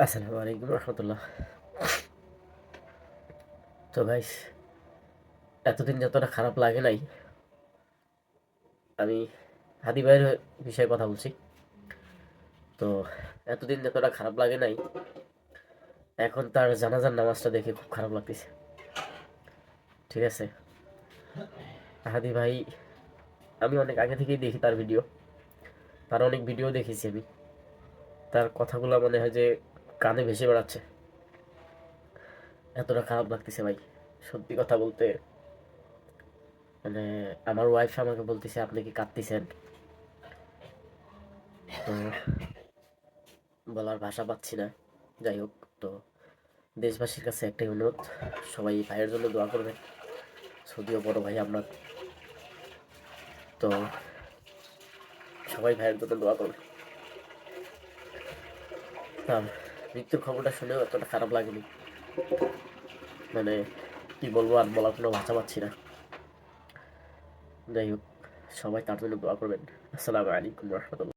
আসসালামু আলাইকুম রহমতুল্লাহ। তো গাইস, এতদিন যতটা খারাপ লাগে নাই, আমি হাদি ভাইয়ের বিষয়ে কথা বলছি। তো এতদিন যতটা খারাপ লাগে নাই, এখন তার জানাজার নামাজটা দেখে খুব খারাপ লাগতেছে। ঠিক আছে, হাদি ভাই আমি অনেক আগে থেকেই দেখি তার ভিডিও, তার অনেক ভিডিও দেখেছি আমি। তার কথাগুলো মনে হয় যে কানে ভেসে বেড়াচ্ছে, এতটা খারাপ লাগতেছে ভাই। সত্যি কথা বলতে, মানে আমার ওয়াইফ আমাকে বলতেছে আপনি কি কাঁদতেছেন। তো বলার ভাষা পাচ্ছি না। যাই হোক, তো দেশবাসীর কাছে একটাই অনুরোধ, সবাই ভাইয়ের জন্য দোয়া করবেন। যদিও বড় ভাই আপনার, তো সবাই ভাইয়ের জন্য দোয়া করবেন। তার মৃত্যুর খবরটা শুনেও এতটা খারাপ লাগেনি, মানে কি বলবো, আর বলার কোনো ভাষা পাচ্ছি না। যাই হোক, সবাই তার জন্য দোয়া করবেন। আসসালামু আলাইকুম রহমতুল্লাহ।